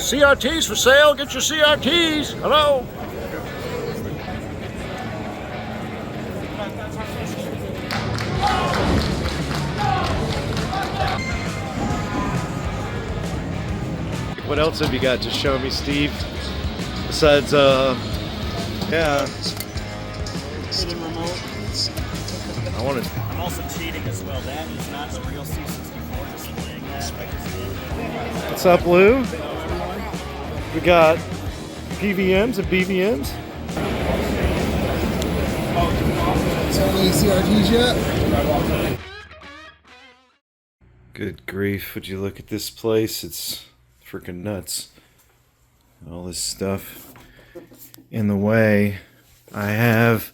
CRTs for sale. Get your CRTs. Hello. What else have you got to show me, Steve? Besides, yeah. Hidden remote. I want to. I'm also cheating as well. That is not the real C64 displaying that. What's up, Lou? We got PVMs and BVMs. Any CRTs yet? Good grief, would you look at this place? It's freaking nuts. All this stuff in the way. I have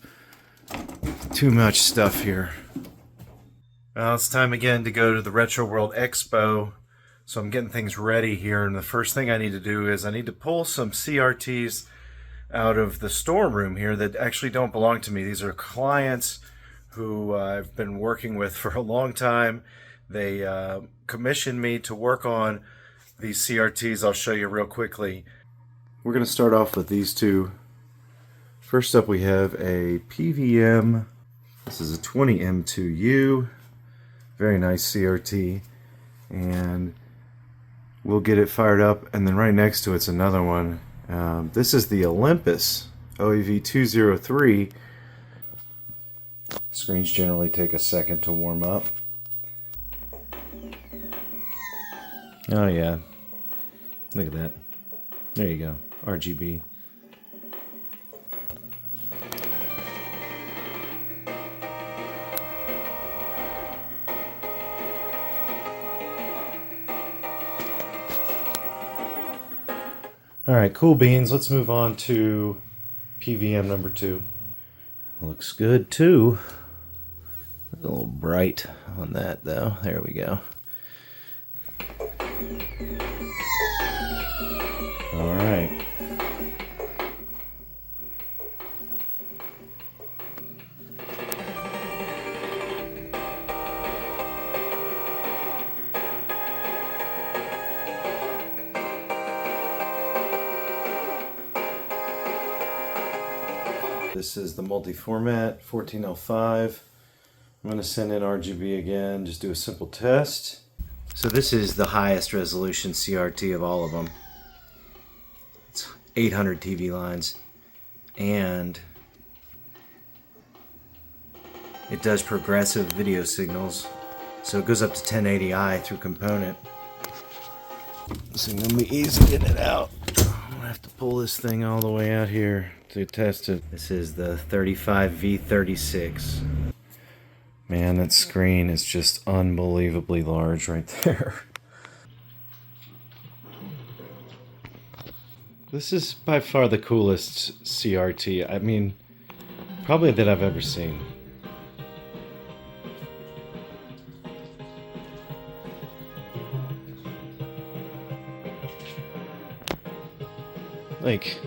too much stuff here. Well, it's time again to go to the Retro World Expo. So I'm getting things ready here, and the first thing I need to do is I need to pull some CRTs out of the storeroom here that actually don't belong to me. These are clients who I've been working with for a long time. They commissioned me to work on these CRTs. I'll show you real quickly. We're going to start off with these two. First up we have a PVM. This is a 20M2U. Very nice CRT. And we'll get it fired up, and then right next to it's another one. This is the Olympus OEV203. Screens generally take a second to warm up. Oh yeah, look at that. There you go, RGB. Alright, cool beans. Let's move on to PVM number 2. Looks good too. A little bright on that though. There we go. Alright. This is the multi-format 1405. I'm going to send in RGB again, just do a simple test. So this is the highest resolution CRT of all of them. It's 800 TV lines, and it does progressive video signals, so it goes up to 1080i through component. This is going to be easy getting it out. I'm going to have to pull this thing all the way out here to test it. This is the 35V36. Man, that screen is just unbelievably large right there. This is by far the coolest CRT, I mean, probably that I've ever seen. Like,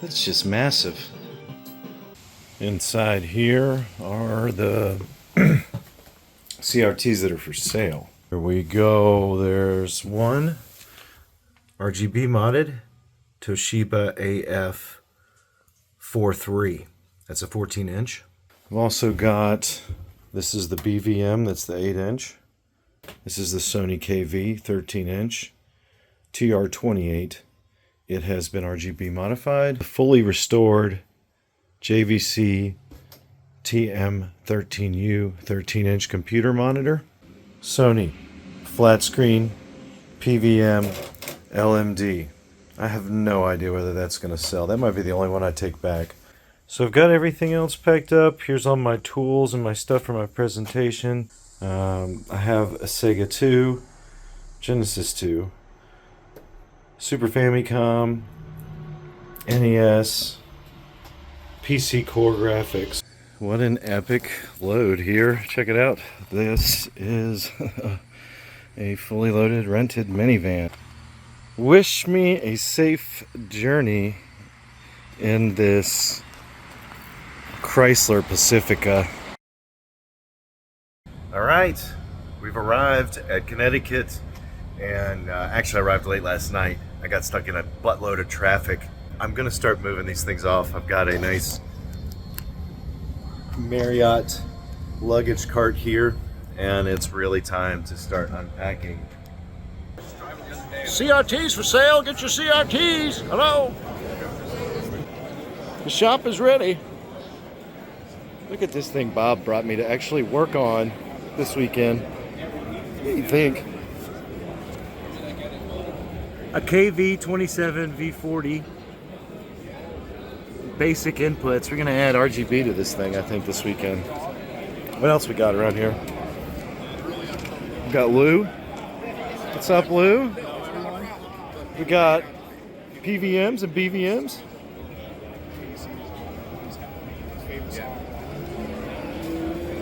that's just massive. Inside here are the CRTs that are for sale. Here we go. There's one RGB modded Toshiba AF43. That's a 14-inch. I've also got, this is the BVM, that's the 8-inch. This is the Sony KV 13-inch. TR28. It has been RGB modified. Fully restored JVC TM13U 13-inch computer monitor. Sony flat screen PVM LMD. I have no idea whether that's going to sell. That might be the only one I take back. So I've got everything else packed up. Here's all my tools and my stuff for my presentation. I have a Sega 2, Genesis 2, Super Famicom, NES, PC Core graphics. What an epic load here. Check it out. This is a fully loaded rented minivan. Wish me a safe journey in this Chrysler Pacifica. All right, we've arrived at Connecticut And actually, I arrived late last night. I got stuck in a buttload of traffic. I'm gonna start moving these things off. I've got a nice Marriott luggage cart here, and it's really time to start unpacking. CRTs for sale. Get your CRTs. Hello. The shop is ready. Look at this thing Bob brought me to actually work on this weekend. What do you think? A KV27 V40. Basic inputs. We're gonna add RGB to this thing, I think, this weekend. What else we got around here? We got Lou. What's up, Lou? We got PVMs and BVMs.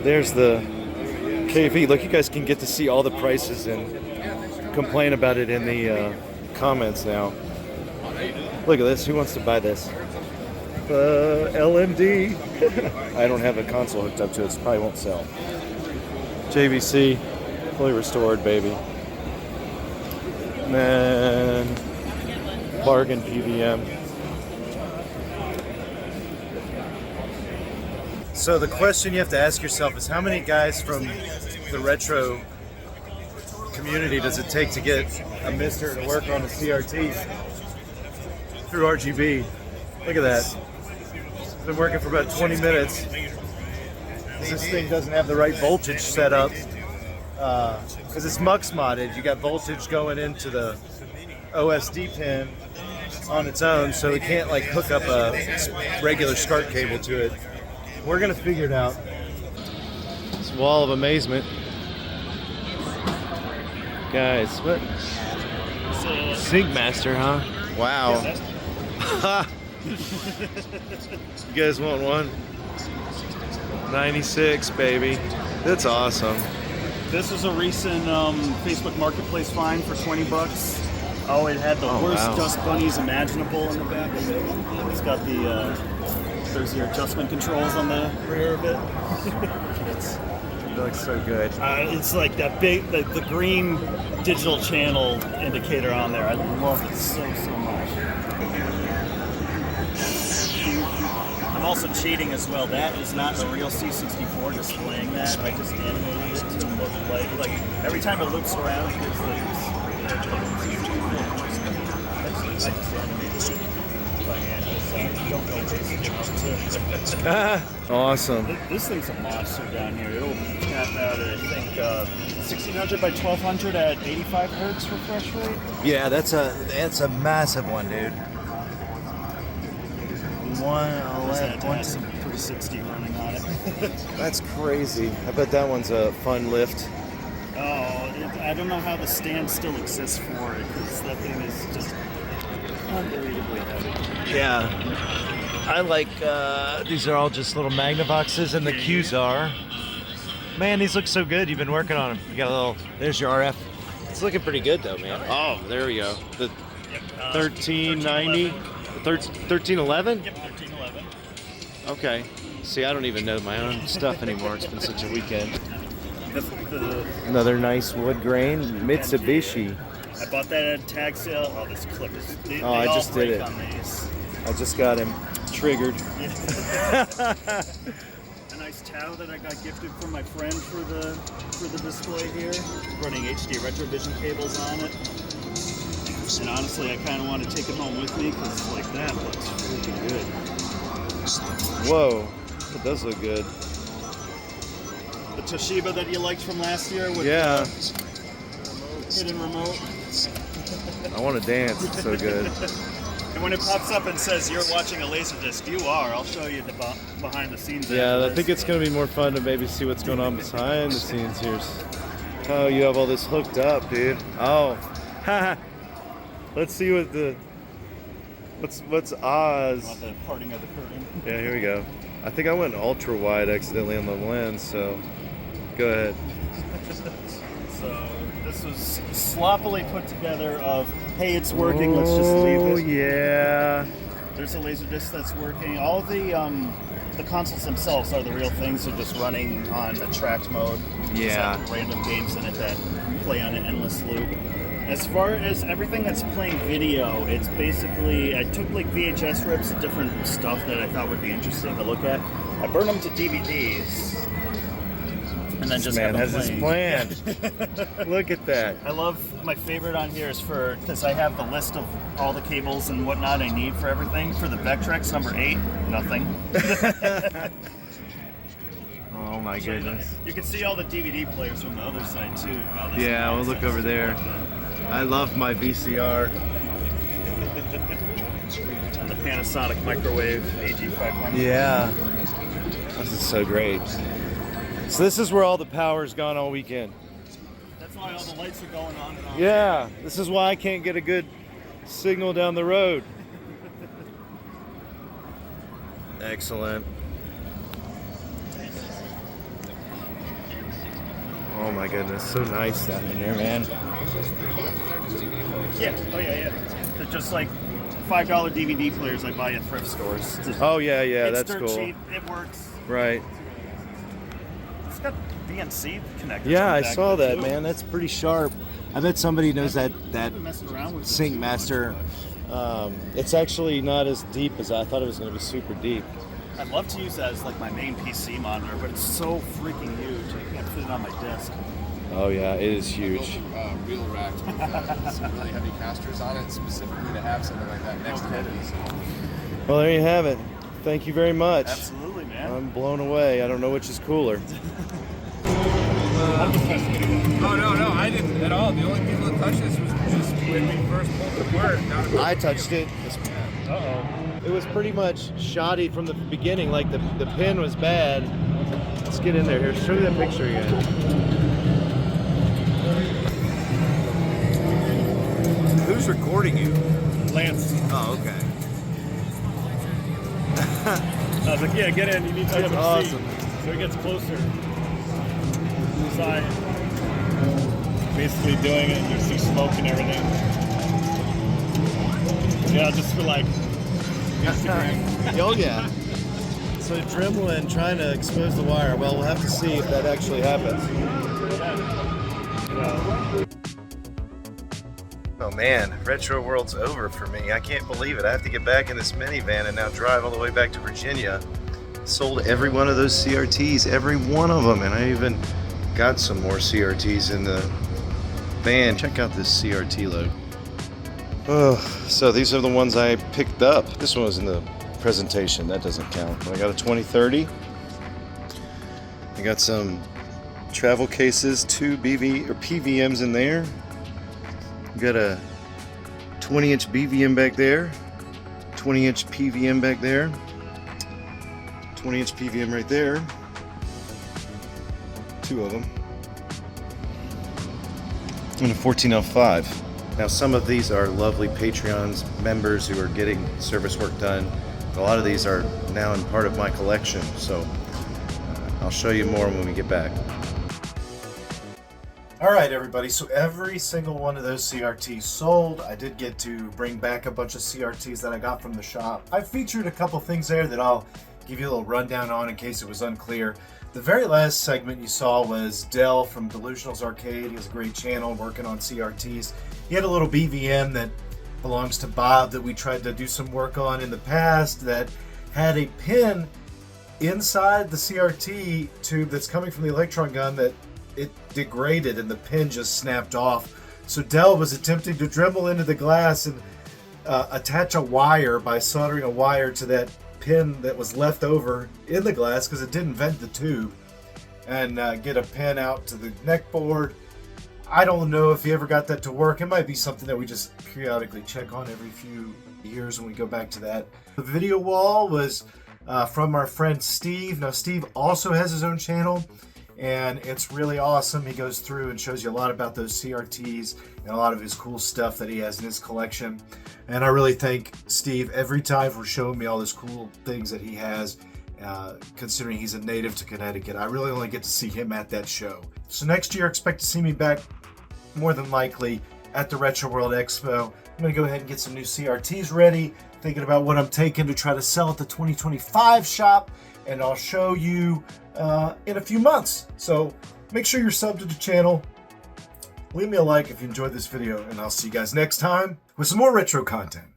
There's the KV. Look, you guys can get to see all the prices and complain about it in the comments now. Look at this. Who wants to buy this? LMD. I don't have a console hooked up to it, so probably won't sell. JVC, fully restored, baby. And then bargain PVM. So the question you have to ask yourself is, how many guys from the retro community does it take to get a mister to work on a CRT through RGB? Look at that. Been working for about 20 minutes. This thing doesn't have the right voltage set up because it's mux modded. You got voltage going into the OSD pin on its own, so it can't like hook up a regular SCART cable to it. We're gonna figure it out. This wall of amazement, guys. What? Sync Master, huh? Wow. You guys want one? 96, baby. That's awesome. This was a recent Facebook Marketplace find for $20. Oh, it had the worst dust bunnies imaginable in the back of it. It's got the there's your adjustment controls on the rear of it. It looks so good. It's like that big, the green digital channel indicator on there. I love it so much. I'm also cheating as well. That is not the real C64 displaying that. I just animated it to look like every time it loops around, it's like I just animated it by hand. Don't go basic enough to. Awesome. This thing's a monster down here. It'll tap out at, I think, 1600 by 1200 at 85 hertz refresh rate. Yeah, that's a massive one, dude. That has some 360 running on it. That's crazy. I bet that one's a fun lift. I don't know how the stand still exists for it, because that thing is just unbelievably heavy. Yeah. I like, these are all just little Magnavoxes, and the Qs are. Man, these look so good. You've been working on them. You got a little, there's your RF. It's looking pretty good though, man. Oh, there we go. The 1390, 1311? Yep, 1311. Okay. See, I don't even know my own stuff anymore. It's been such a weekend. Another nice wood grain Mitsubishi. I bought that at a tag sale. Oh, this clip is. I just did it. I just got him triggered. A nice towel that I got gifted from my friend for the display here, running HD retrovision cables on it. And honestly, I kind of want to take it home with me because like that looks really good. Whoa, it does look good. The Toshiba that you liked from last year with the hidden remote. I want to dance. It's so good. And when it pops up and says you're watching a Laserdisc, you are. I'll show you the behind the scenes. Yeah, I think it's going to be more fun to maybe see what's going on behind the scenes here. Oh, you have all this hooked up, dude. Oh, let's see what what's Oz. Want the parting of the curtain? Yeah, here we go. I think I went ultra wide accidentally on the lens, so go ahead. So this was sloppily put together of, hey, it's working, let's just leave it. Oh, yeah. There's a Laserdisc that's working. All the consoles themselves are the real things. They're just running on a tracked mode. Yeah. Just have random games in it that play on an endless loop. As far as everything that's playing video, it's basically, I took like VHS rips of different stuff that I thought would be interesting to look at. I burned them to DVDs. And then just Man have has them his plan. Look at that. I love, my favorite on here is because I have the list of all the cables and whatnot I need for everything. For the Vectrex number 8, nothing. Oh my goodness. You can see all the DVD players from the other side too. Yeah, we'll look over there. I love my VCR. And the Panasonic microwave AG500. Yeah. This is so great. So this is where all the power's gone all weekend. That's why all the lights are going on and off. Yeah, this is why I can't get a good signal down the road. Excellent. Oh my goodness, so nice down in there, man. Yeah, oh yeah. They're just like $5 DVD players I buy at thrift stores. Oh yeah, It's that's dirt cool. cheap. It works. Right. It's got VNC connectors. Yeah, on I the back saw of it, that, too. man. That's pretty sharp. I bet somebody knows that I've been messing around with it Sync too Master. much. It's actually not as deep as I thought it was going to be. Super deep. I'd love to use that as like my main PC monitor, but it's so freaking huge. I can't fit it on my desk. Oh yeah, it is huge. Wheel racked with some really heavy casters on it, specifically to have something like that next to it. Well, there you have it. Thank you very much. Absolutely, man. I'm blown away. I don't know which is cooler. Oh no, I didn't at all. The only people that touched this was just when we first pulled it apart. I touched it. Uh-oh. It was pretty much shoddy from the beginning. Like the pin was bad. Let's get in there. Here, show me that picture again. Who's recording you? Lance. Oh, okay. I was like, yeah, get in. You need to have a awesome. seat. So he gets closer. Side. Basically doing it. You see smoke and everything. Yeah, just for like Instagram. Oh yeah. So Dremlin trying to expose the wire. Well, we'll have to see if that actually happens. Oh man, Retro World's over for me. I can't believe it. I have to get back in this minivan and now drive all the way back to Virginia. Sold every one of those CRTs, every one of them, and I even got some more CRTs in the van. Check out this CRT load. Oh, so these are the ones I picked up. This one was in the presentation, that doesn't count. I got a 2030. I got some travel cases, 2 PVMs in there. Got a 20-inch BVM back there, 20-inch PVM back there, 20-inch PVM right there, 2 of them, and a 1405. Now some of these are lovely Patreon's members who are getting service work done. A lot of these are now in part of my collection, so I'll show you more when we get back. Alright everybody, so every single one of those CRTs sold. I did get to bring back a bunch of CRTs that I got from the shop. I featured a couple things there that I'll give you a little rundown on in case it was unclear. The very last segment you saw was Dell from Delusionals Arcade. He has a great channel working on CRTs. He had a little BVM that belongs to Bob that we tried to do some work on in the past that had a pin inside the CRT tube that's coming from the electron gun that it degraded and the pin just snapped off. So Dell was attempting to Dremel into the glass and attach a wire by soldering a wire to that pin that was left over in the glass because it didn't vent the tube, and get a pin out to the neck board. I don't know if he ever got that to work. It might be something that we just periodically check on every few years when we go back to that. The video wall was from our friend Steve. Now Steve also has his own channel, and it's really awesome. He goes through and shows you a lot about those CRTs and a lot of his cool stuff that he has in his collection. And I really thank Steve every time for showing me all these cool things that he has, considering he's a native to Connecticut. I really only get to see him at that show. So next year, expect to see me back more than likely at the Retro World Expo. I'm going to go ahead and get some new CRTs ready, thinking about what I'm taking to try to sell at the 2025 shop, and I'll show you in a few months. So make sure you're subbed to the channel, Leave me a like if you enjoyed this video, and I'll see you guys next time with some more retro content.